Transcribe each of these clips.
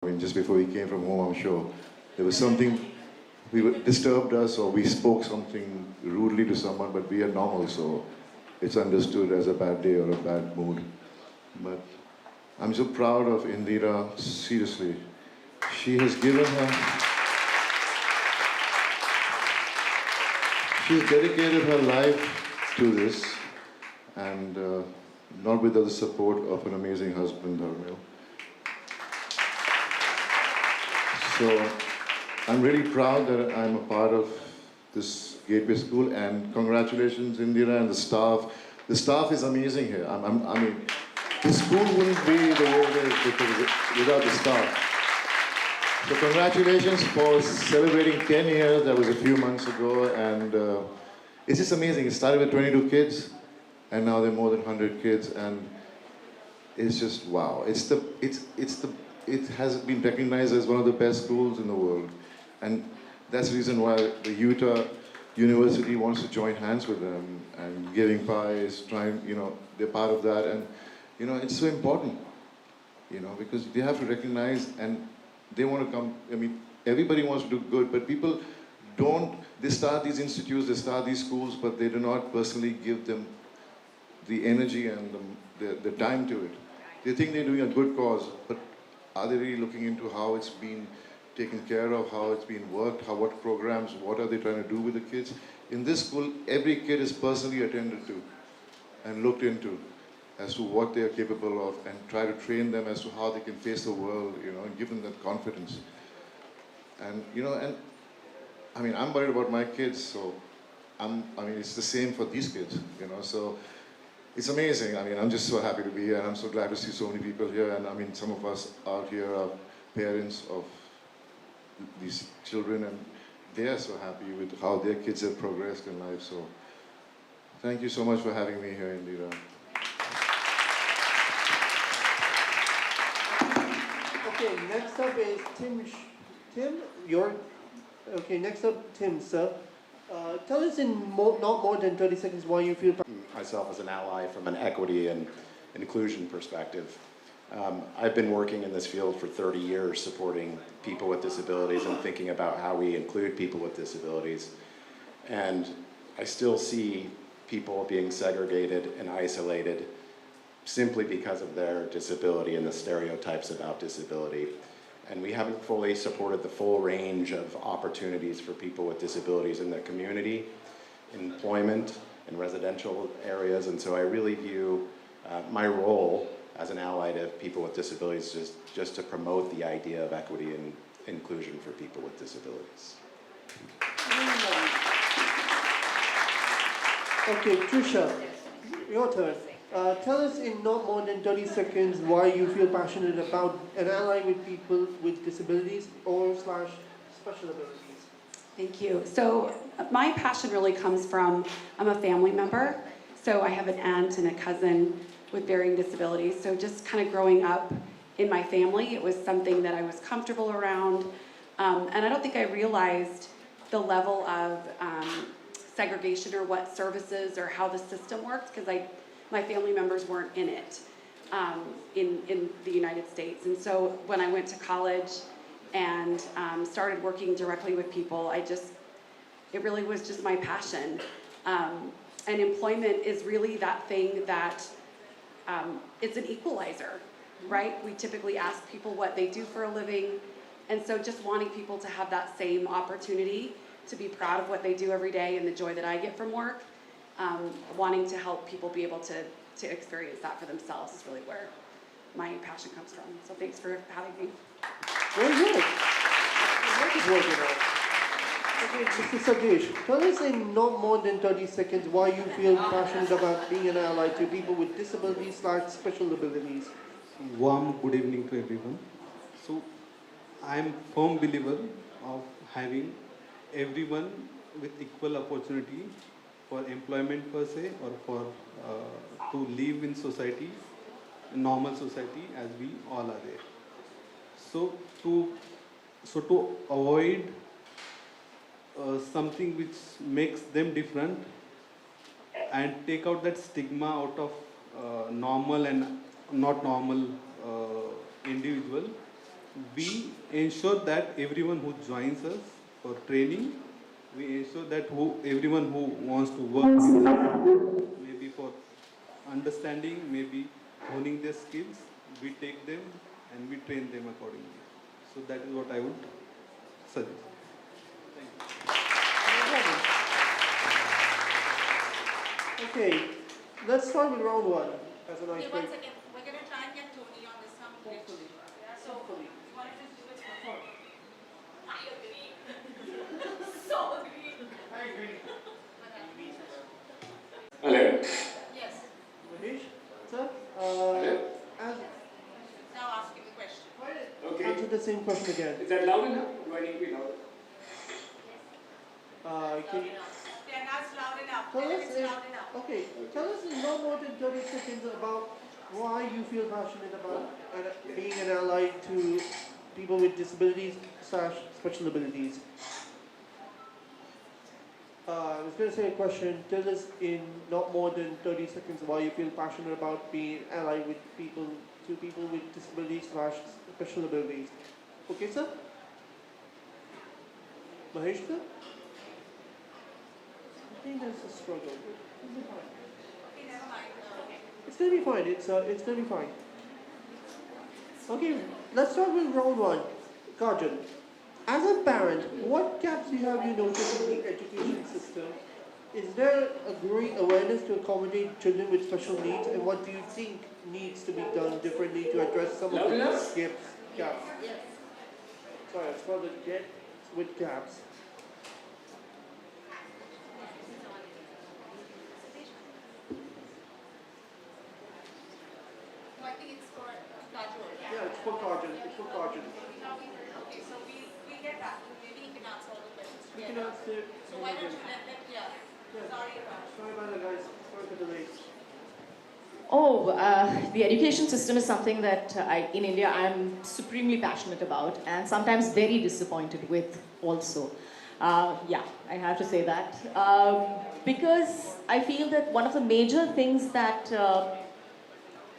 I mean, just before we came from home, I'm sure there was something disturbed us or we spoke something rudely to someone, but we are normal, so it's understood as a bad day or a bad mood. But I'm so proud of Indira, seriously. She has given her, she's dedicated her life to this and not without the support of an amazing husband, Dharmil. So I'm really proud that I'm a part of this Gateway School, and congratulations, Indira, and the staff. The staff is amazing here. I mean, this school wouldn't be the way it is without the staff. So congratulations for celebrating 10 years. That was a few months ago, and it's just amazing. It started with 22 kids, and now there are more than 100 kids, and it's just wow. It has been recognized as one of the best schools in the world, and that's the reason why the Utah University wants to join hands with them and giving pies, trying, they're part of that, and it's so important, because they have to recognize and they want to come. I mean, everybody wants to do good, but people don't. They start these institutes, they start these schools, but they do not personally give them the energy and the time to it. They think they're doing a good cause, but are they really looking into how it's been taken care of, how it's been worked, what programs, what are they trying to do with the kids? In this school, every kid is personally attended to and looked into as to what they are capable of, and try to train them as to how they can face the world, and give them that confidence. And I mean, I'm worried about my kids, so I mean, it's the same for these kids, so it's amazing. I mean, I'm just so happy to be here, and I'm so glad to see so many people here. And I mean, some of us out here are parents of these children, and they are so happy with how their kids have progressed in life. So thank you so much for having me here, Indira. Okay, next up is Tim. Tim, you're okay. Next up, Tim, sir. Tell us in not more than 30 seconds why you feel. Myself as an ally from an equity and inclusion perspective. I've been working in this field for 30 years supporting people with disabilities and thinking about how we include people with disabilities. And I still see people being segregated and isolated simply because of their disability and the stereotypes about disability. And we haven't fully supported the full range of opportunities for people with disabilities in their community, in employment, in residential areas. And so I really view my role as an ally to people with disabilities just to promote the idea of equity and inclusion for people with disabilities. Okay, Trisha, your turn. Tell us in not more than 30 seconds why you feel passionate about an ally with people with disabilities or slash special abilities. Thank you. So my passion really comes from, I'm a family member. So I have an aunt and a cousin with varying disabilities. So just kind of growing up in my family, it was something that I was comfortable around. And I don't think I realized the level of segregation or what services or how the system works, because my family members weren't in it in the United States. And so when I went to college and started working directly with people, it really was just my passion. And employment is really that thing that it's an equalizer, right? We typically ask people what they do for a living, and so just wanting people to have that same opportunity to be proud of what they do every day and the joy that I get from work, wanting to help people be able to experience that for themselves is really where my passion comes from. So thanks for having me. Very good. That is working out. Okay, Mr. Sagesh, tell us in not more than 30 seconds why you feel passionate about being an ally to people with disabilities slash special abilities. Warm good evening to everyone. So, I am firm believer of having everyone with equal opportunity for employment per se, or for to live in society, normal society as we all are there. So to avoid something which makes them different and take out that stigma out of normal and not normal individual, we ensure that everyone who joins us for training, we ensure that everyone who wants to work with us, maybe for understanding, maybe honing their skills, we take them and we train them accordingly. So that is what I would suggest. Okay, let's start with round one as an Okay, one icebreaker. second. We're gonna try and get Tony on this one. Hopefully. So, Hopefully. you wanna just do it for I agree. So agree. I agree. Hello. Yes. Mahesh, sir, as, Now ask him the question. Okay. answer the same question again. Is that loud enough? Do I need to be loud? Can you Yeah, now it's loud enough. tell Tell him us it's loud enough. okay, tell us in no more than 30 seconds about why you feel passionate about being an ally to people with disabilities / special abilities. I was going to say a question. Tell us in not more than 30 seconds why you feel passionate about being an ally with people with disabilities / special abilities. Okay, sir? Mahesh, sir? I think there's a struggle. It'll be fine. Okay, never mind. Okay. It's gonna be fine. It's gonna be fine. Okay, let's start with round one. Kajal, as a parent, what gaps have you noticed in the education system? Is there a growing awareness to accommodate children with special needs, and what do you think needs to be done differently to address some of Loud the gaps? Yes. Sorry, it's called the get with gaps. No, I think it's for Kajol. Yeah, it's for Kajal. It's for Kajal. Okay, so we get that. Maybe he can answer all the questions. You can together. answer. So why don't you let them, yeah. Sorry about it. Sorry about that, guys. Sorry for the delay. Oh, the education system is something that in India I'm supremely passionate about and sometimes very disappointed with also. Yeah, I have to say that. Because I feel that one of the major things that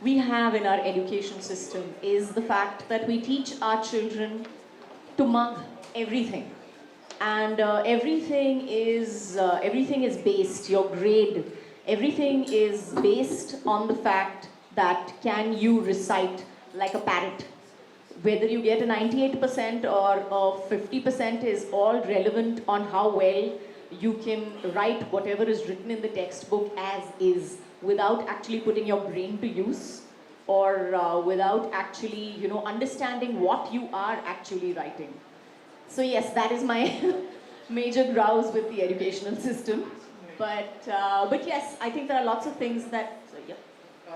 we have in our education system is the fact that we teach our children to mug everything. And everything is based, your grade, everything is based on the fact that can you recite like a parrot. Whether you get a 98% or a 50% is all relevant on how well you can write whatever is written in the textbook as is without actually putting your brain to use or without actually, understanding what you are actually writing. So yes, that is my major grouse with the educational system. But yes, I think there are lots of things that, so yeah.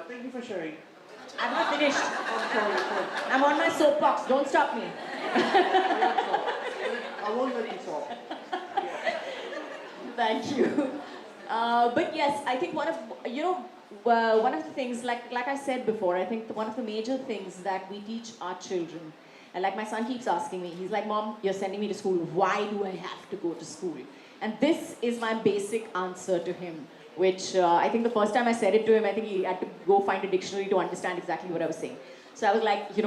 Thank you for sharing. I'm not finished. I'm sorry. I'm on my soapbox, don't stop me. I won't let you talk. Thank you. But yes, I think one of the things, like I said before, I think one of the major things that we teach our children, and like my son keeps asking me, he's like, Mom, you're sending me to school, why do I have to go to school? And this is my basic answer to him, which I think the first time I said it to him, I think he had to go find a dictionary to understand exactly what I was saying. So I was like,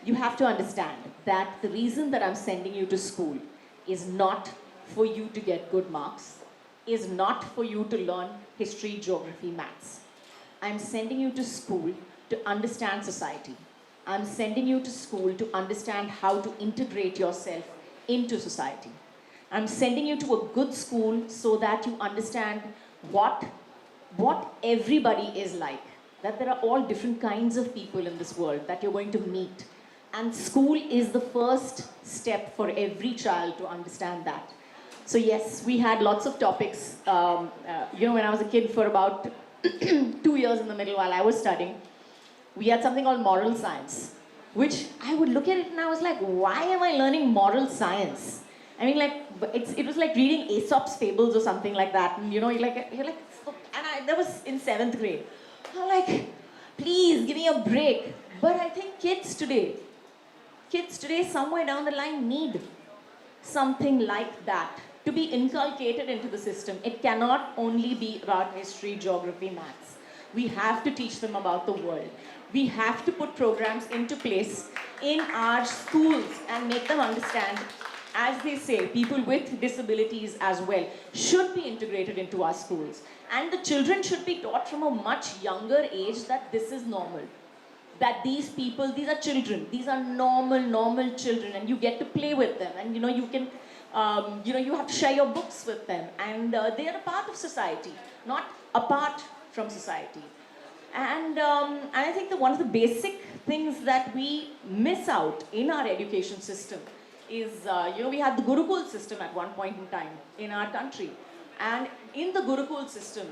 you have to understand that the reason that I'm sending you to school is not for you to get good marks, is not for you to learn history, geography, maths. I'm sending you to school to understand society. I'm sending you to school to understand how to integrate yourself into society. I'm sending you to a good school so that you understand what everybody is like, that there are all different kinds of people in this world that you're going to meet. And school is the first step for every child to understand that. So yes, we had lots of topics. When I was a kid for about 2 years in the middle while I was studying, we had something called moral science, which I would look at it and I was like, why am I learning moral science? I mean, it was like reading Aesop's fables or something like that. And you're like, that was in 7th grade. I'm like, please give me a break. But I think kids today, somewhere down the line need something like that to be inculcated into the system. It cannot only be about history, geography, maths. We have to teach them about the world. We have to put programs into place in our schools and make them understand, as they say, people with disabilities as well should be integrated into our schools. And the children should be taught from a much younger age that this is normal. That these people, these are children, these are normal children, and you get to play with them, and you can, you have to share your books with them, and they are a part of society, not apart from society. And I think that one of the basic things that we miss out in our education system is, we had the Gurukul system at one point in time in our country. And in the Gurukul system,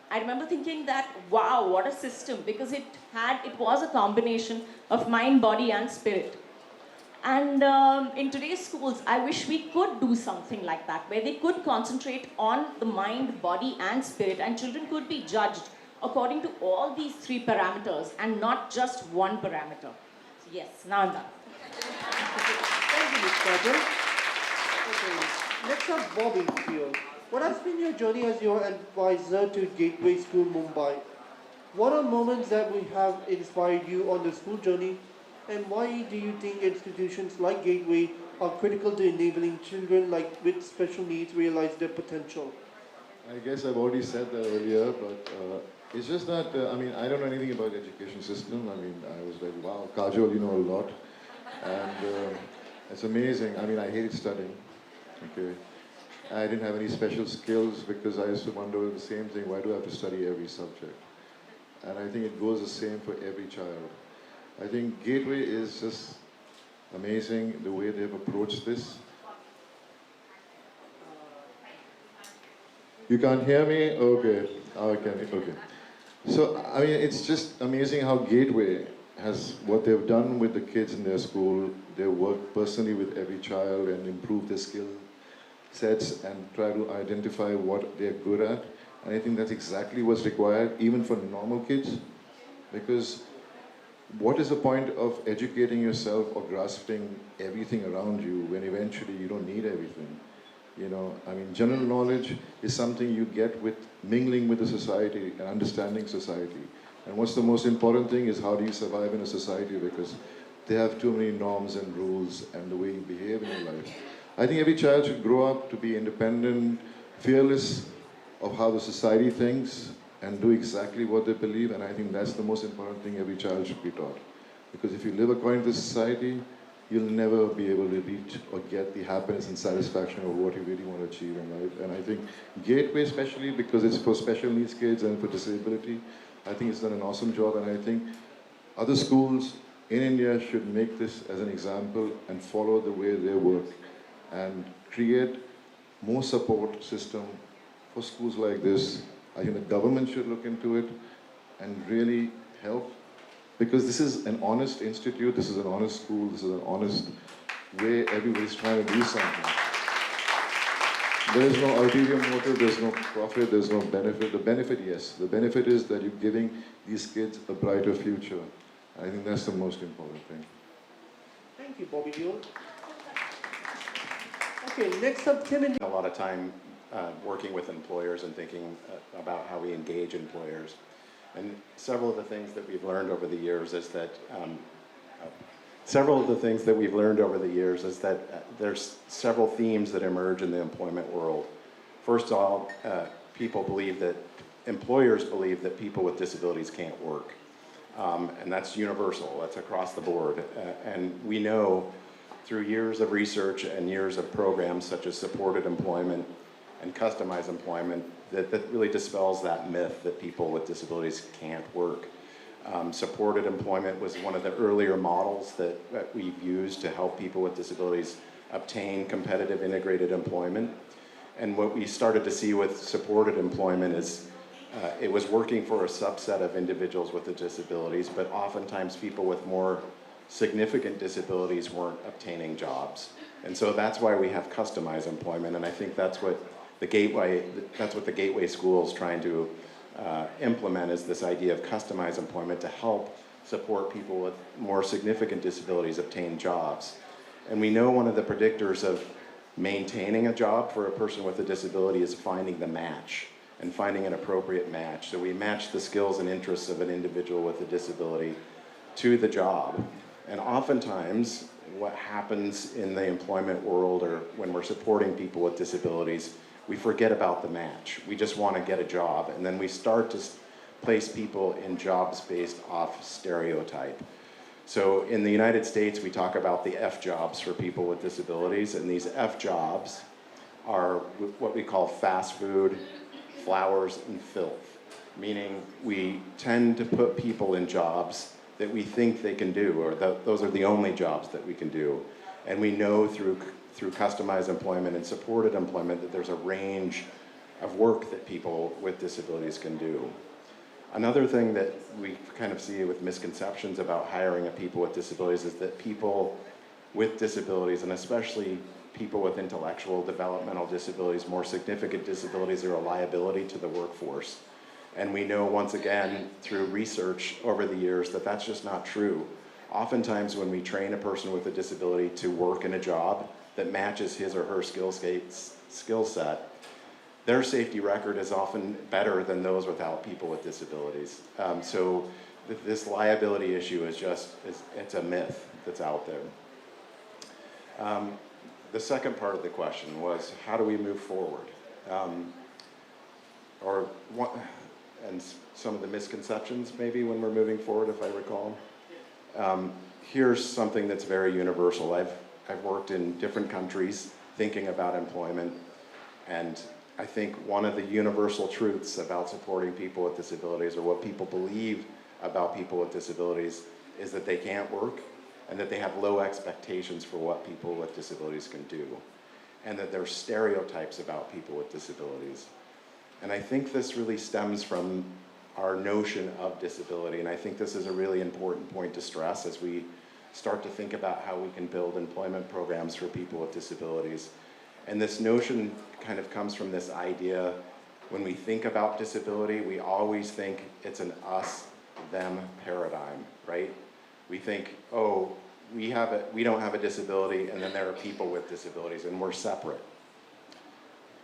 I remember thinking that, wow, what a system, because it was a combination of mind, body, and spirit. And in today's schools, I wish we could do something like that, where they could concentrate on the mind, body, and spirit, and children could be judged according to all these three parameters and not just one parameter. So yes, now I'm done. Thank you, Ms. Kajal. Okay, next up, Bobby Field. What has been your journey as your advisor to Gateway School Mumbai? What are moments that we have inspired you on the school journey, and why do you think institutions like Gateway are critical to enabling children with special needs realize their potential? I guess I've already said that earlier, but it's just that, I don't know anything about the education system. I was like, wow, Kajol, you know a lot. And it's amazing. I hated studying, okay? I didn't have any special skills because I used to wonder the same thing, why do I have to study every subject? And I think it goes the same for every child. I think Gateway is just amazing the way they've approached this. You can't hear me? Okay. Okay. So, it's just amazing how Gateway has, what they've done with the kids in their school. They work personally with every child and improve their skill sets and try to identify what they're good at. And I think that's exactly what's required, even for normal kids. Because what is the point of educating yourself or grasping everything around you when eventually you don't need everything? General knowledge is something you get with mingling with the society and understanding society. And what's the most important thing is how do you survive in a society, because they have too many norms and rules and the way you behave in your life. I think every child should grow up to be independent, fearless of how the society thinks, and do exactly what they believe. And I think that's the most important thing every child should be taught. Because if you live according to society, you'll never be able to reach or get the happiness and satisfaction of what you really want to achieve in life. And I think Gateway, especially because it's for special needs kids and for disability, I think it's done an awesome job. And I think other schools in India should make this as an example and follow the way they work and create more support system for schools like this. I think the government should look into it and really help, because this is an honest institute, this is an honest school, this is an honest way everybody's trying to do something. There is no ulterior motive, there's no profit, there's no benefit. The benefit, yes. The benefit is that you're giving these kids a brighter future. I think that's the most important thing. Thank you, Bobby Deol. Okay, next up, Tim and A lot of time working with employers and thinking about how we engage employers. And several of the things that we've learned over the years is that there's several themes that emerge in the employment world. First of all, employers believe that people with disabilities can't work. And that's universal, that's across the board. And we know through years of research and years of programs such as supported employment and customized employment that really dispels that myth that people with disabilities can't work. Supported employment was one of the earlier models that we've used to help people with disabilities obtain competitive integrated employment. And what we started to see with supported employment is it was working for a subset of individuals with the disabilities, but oftentimes people with more significant disabilities weren't obtaining jobs. And so that's why we have customized employment, and I think that's what the Gateway School is trying to implement, is this idea of customized employment to help support people with more significant disabilities obtain jobs. And we know one of the predictors of maintaining a job for a person with a disability is finding the match and finding an appropriate match. So we match the skills and interests of an individual with a disability to the job. And oftentimes, what happens in the employment world or when we're supporting people with disabilities, we forget about the match. We just want to get a job, and then we start to place people in jobs based off stereotype. So in the United States, we talk about the F jobs for people with disabilities, and these F jobs are what we call fast food, flowers, and filth, meaning we tend to put people in jobs that we think they can do, or those are the only jobs that we can do. And we know through customized employment and supported employment that there's a range of work that people with disabilities can do. Another thing that we kind of see with misconceptions about hiring of people with disabilities is that people with disabilities, and especially people with intellectual developmental disabilities, more significant disabilities, are a liability to the workforce. And we know, once again, through research over the years, that that's just not true. Oftentimes when we train a person with a disability to work in a job that matches his or her skill set, their safety record is often better than those without people with disabilities. So this liability issue is it's a myth that's out there. The second part of the question was, how do we move forward? And some of the misconceptions maybe when we're moving forward, if I recall. Here's something that's very universal. I've worked in different countries thinking about employment, and I think one of the universal truths about supporting people with disabilities, or what people believe about people with disabilities, is that they can't work and that they have low expectations for what people with disabilities can do, and that there are stereotypes about people with disabilities. And I think this really stems from our notion of disability, and I think this is a really important point to stress as we start to think about how we can build employment programs for people with disabilities. And this notion kind of comes from this idea, when we think about disability, we always think it's an us-them paradigm, right? We think, oh, we don't have a disability, and then there are people with disabilities, and we're separate.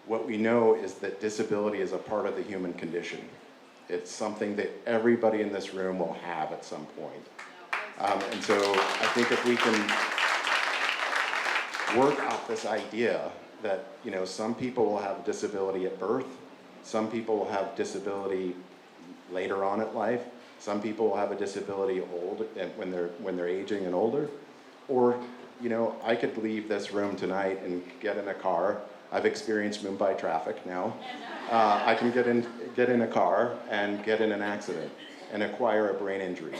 What we know is that disability is a part of the human condition. It's something that everybody in this room will have at some point. And so I think if we can work off this idea that, you know, some people will have disability at birth, some people will have disability later on in life, some people will have a disability when they're aging and older, or, you know, I could leave this room tonight and get in a car. I've experienced Mumbai traffic now. I can get in a car and get in an accident and acquire a brain injury.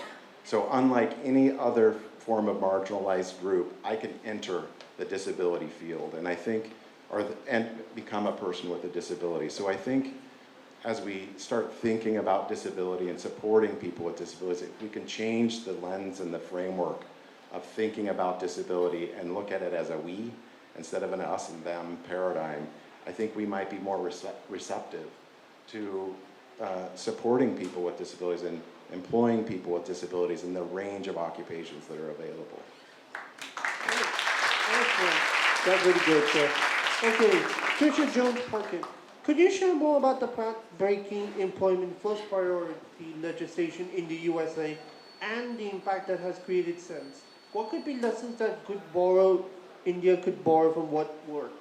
So unlike any other form of marginalized group, I can enter the disability field, and I think, and become a person with a disability. So I think as we start thinking about disability and supporting people with disabilities, if we can change the lens and the framework of thinking about disability and look at it as a we instead of an us and them paradigm, I think we might be more receptive to supporting people with disabilities and employing people with disabilities in the range of occupations that are available. Excellent. That's really good, sir. Okay, Trisha Jones-Parkin, could you share more about the path-breaking employment first priority legislation in the USA and the impact that has created since? What could be lessons that India could borrow from what worked?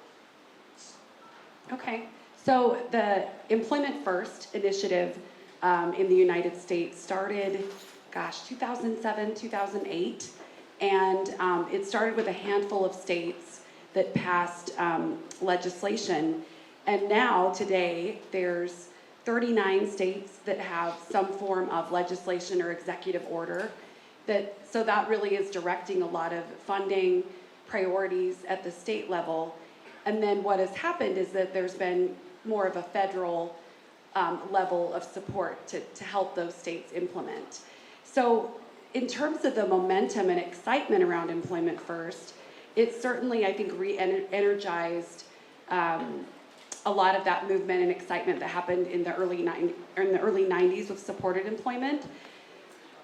Okay, so the Employment First initiative in the United States started, 2007, 2008, and it started with a handful of states that passed legislation, and now, today, there's 39 states that have some form of legislation or executive order, so that really is directing a lot of funding, priorities at the state level. And then what has happened is that there's been more of a federal level of support to help those states implement. So in terms of the momentum and excitement around Employment First, it certainly, I think, re-energized a lot of that movement and excitement that happened in the early 90s with supported employment.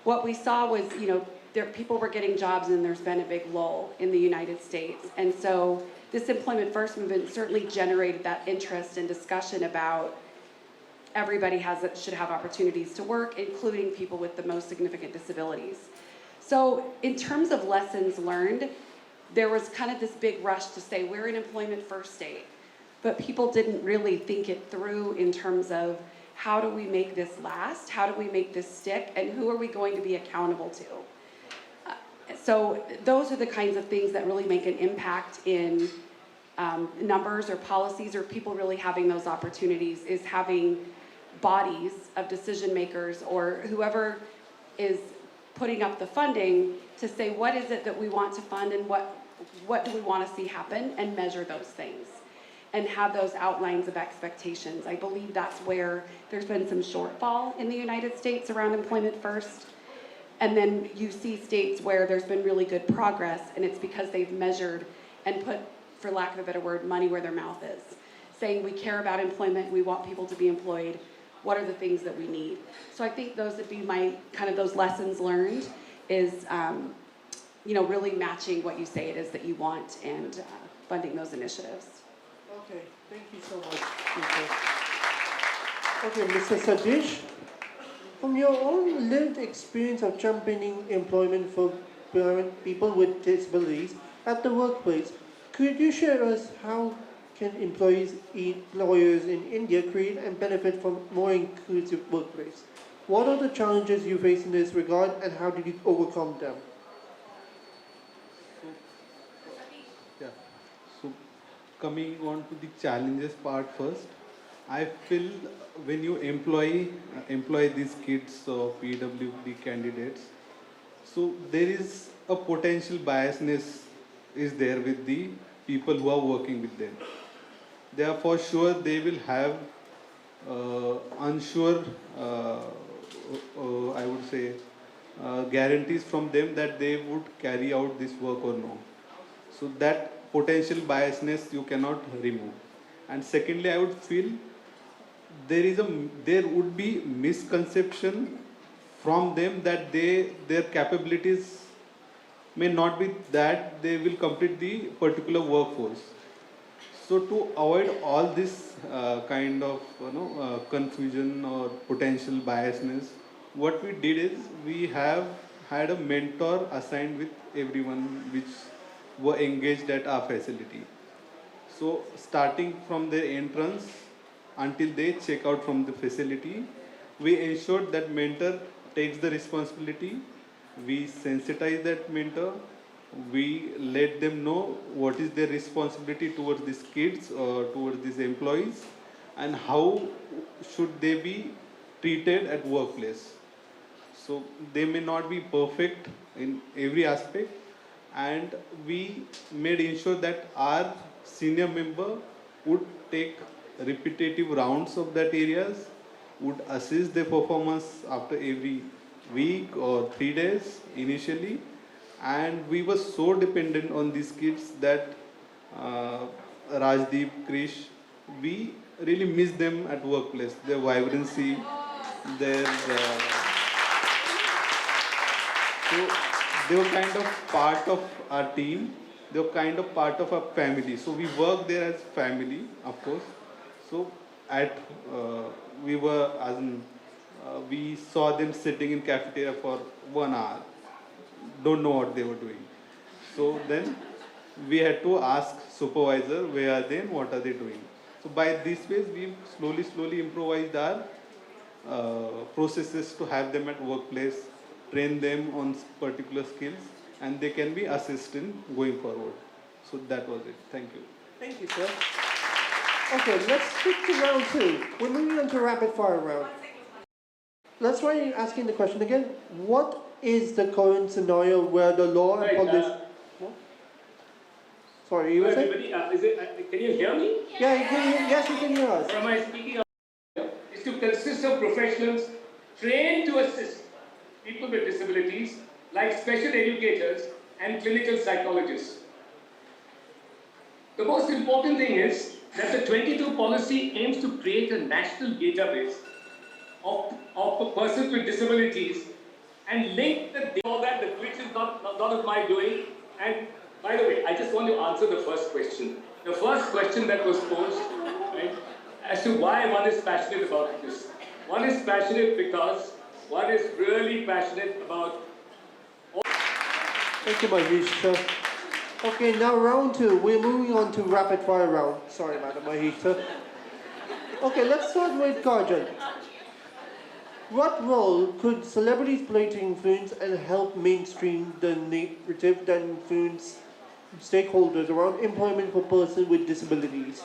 What we saw was, you know, people were getting jobs, and there's been a big lull in the United States. And so this Employment First movement certainly generated that interest and discussion about everybody should have opportunities to work, including people with the most significant disabilities. So in terms of lessons learned, there was kind of this big rush to say we're an employment first state, but people didn't really think it through in terms of how do we make this last, how do we make this stick, and who are we going to be accountable to? So those are the kinds of things that really make an impact in numbers or policies or people really having those opportunities, is having bodies of decision makers or whoever is putting up the funding to say what is it that we want to fund and what do we want to see happen, and measure those things and have those outlines of expectations. I believe that's where there's been some shortfall in the United States around employment first. And then you see states where there's been really good progress, and it's because they've measured and put, for lack of a better word, money where their mouth is. Saying we care about employment, we want people to be employed, what are the things that we need? So I think those would be my, kind of those lessons learned is, really matching what you say it is that you want and funding those initiatives. Okay, thank you so much, Lisa. Okay, Mr. Sadish, from your own lived experience of championing employment for people with disabilities at the workplace, could you share us how can employers in India create and benefit from more inclusive workplace? What are the challenges you face in this regard, and how did you overcome them? Yeah. So coming on to the challenges part first, I feel when you employ these kids or PWD candidates, so there is a potential biasness is there with the people who are working with them. They are for sure they will have unsure, I would say, guarantees from them that they would carry out this work or no. So that potential biasness you cannot remove. And secondly, I would feel there would be misconception from them that their capabilities may not be that they will complete the particular workforce. So to avoid all this kind of confusion or potential biasness, what we did is we have had a mentor assigned with everyone which were engaged at our facility. So starting from their entrance until they check out from the facility, we ensured that mentor takes the responsibility. We sensitize that mentor. We let them know what is their responsibility towards these kids or towards these employees, and how should they be treated at workplace. So they may not be perfect in every aspect, and we made ensure that our senior member would take repetitive rounds of that areas, would assess their performance after every week or 3 days initially, and we were so dependent on these kids that Rajdeep, Krish, we really miss them at workplace. Their vibrancy, their so they were kind of part of our team. They were kind of part of our family. So we worked there as family, of course. So at we were as in, we saw them sitting in cafeteria for 1 hour. Don't know what they were doing. So then we had to ask supervisor where are they and what are they doing. So by this ways we slowly improvised our processes to have them at workplace, train them on particular skills, and they can be assisted going forward. So that was it. Thank you. Thank you, sir. Okay, let's stick to round two. We're moving on to rapid fire round. Let's try asking the question again. What is the current scenario where the law and policy... What? Sorry, you were saying? Everybody, can you hear me? Yeah, you can, yes, you can hear us. Or am I speaking out? Is to consist of professionals trained to assist people with disabilities, like special educators and clinical psychologists. The most important thing is that the 22 policy aims to create a national database of persons with disabilities and link the that which is not of my doing. And by the way, I just want to answer the first question. The first question that was posed, right, as to why one is passionate about this. One is passionate because one is really passionate about Thank you, Mahesh, sir. Okay, now round two. We're moving on to rapid fire round. Sorry, Madam Mahesh, sir. Okay, let's start with Kajal. What role could celebrities play to influence and help mainstream the narrative that influence stakeholders around employment for persons with disabilities?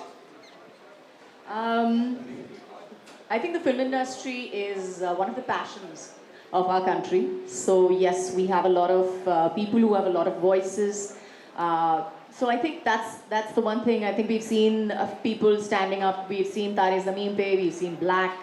I think the film industry is one of the passions of our country. So yes, we have a lot of people who have a lot of voices. So I think that's the one thing. I think we've seen people standing up. We've seen Tare Zameen Pe. We've seen Black.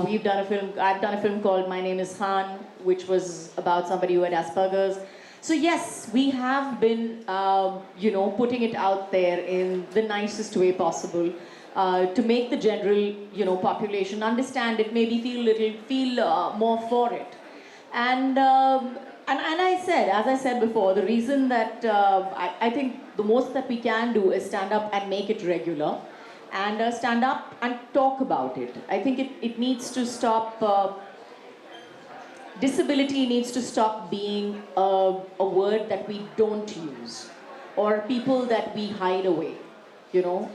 We've done a film. I've done a film called My Name Is Khan, which was about somebody who had Asperger's. So yes, we have been, putting it out there in the nicest way possible. To make the general, population understand it, maybe feel more for it, and as I said before, the reason that I think the most that we can do is stand up and make it regular, and stand up and talk about it. I think it needs to stop. Disability needs to stop being a word that we don't use, or people that we hide away.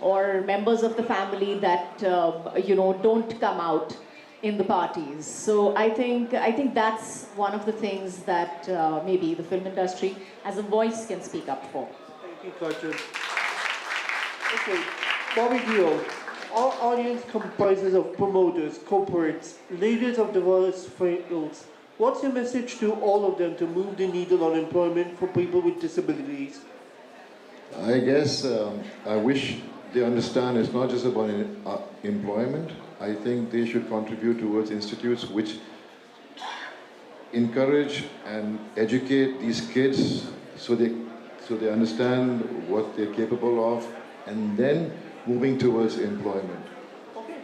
Or members of the family that don't come out in the parties. So I think that's one of the things that maybe the film industry as a voice can speak up for. Thank you, Kajal. Okay, Bobby Dio. Our audience comprises of promoters, corporates, leaders of diverse fields. What's your message to all of them to move the needle on employment for people with disabilities? I guess I wish they understand it's not just about employment. I think they should contribute towards institutes which encourage and educate these kids so they understand what they're capable of, and then moving towards employment.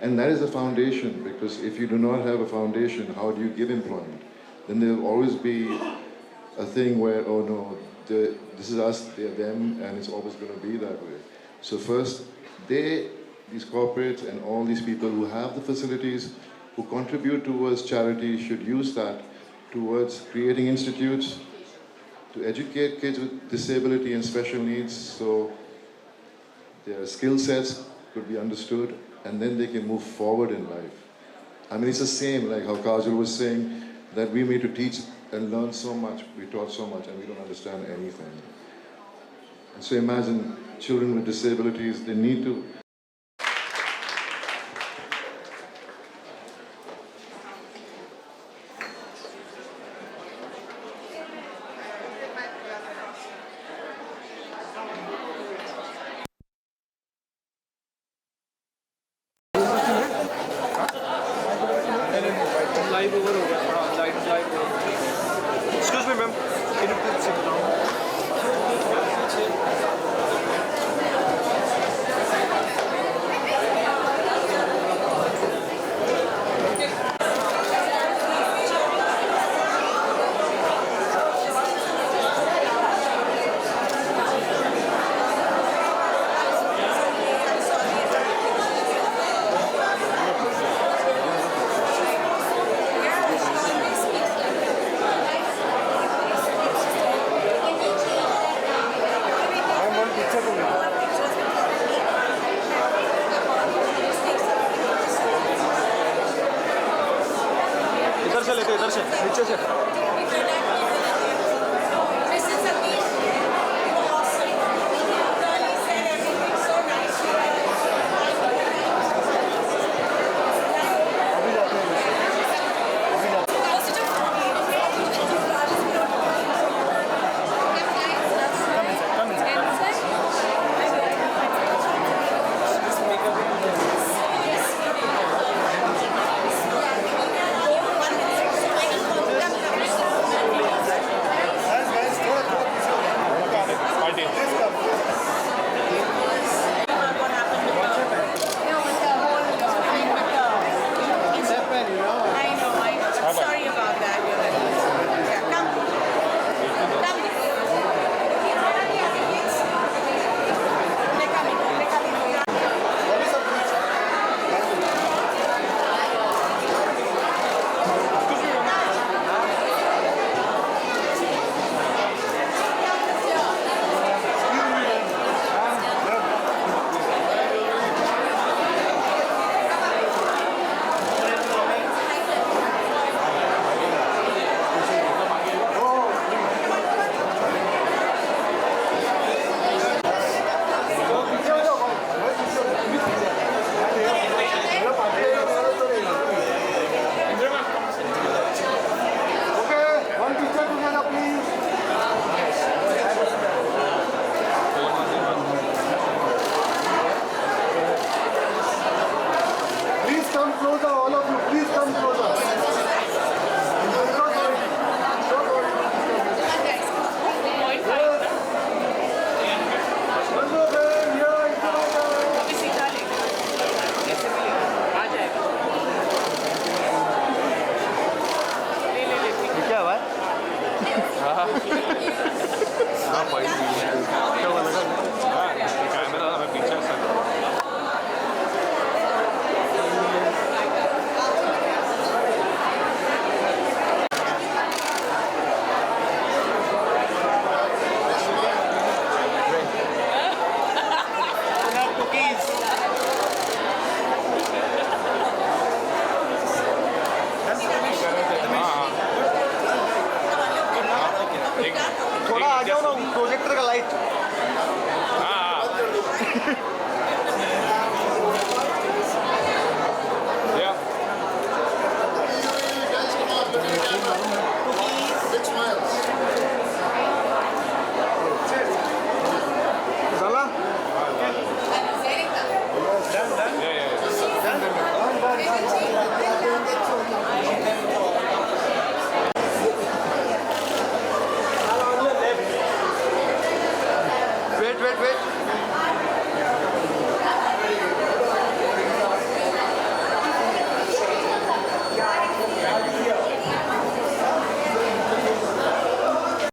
And that is the foundation, because if you do not have a foundation, how do you give employment? Then there will always be a thing where, oh no, this is us, they're them, and it's always going to be that way. So first, these corporates and all these people who have the facilities, who contribute towards charity, should use that towards creating institutes to educate kids with disability and special needs, so their skill sets could be understood, and then they can move forward in life. I mean, it's the same, like how Kajal was saying, that we need to teach and learn so much, we taught so much, and we don't understand anything. And so imagine children with disabilities, they need to Excuse me, ma'am. Can you please sit down? इधर से लेते इधर से नीचे से Bye.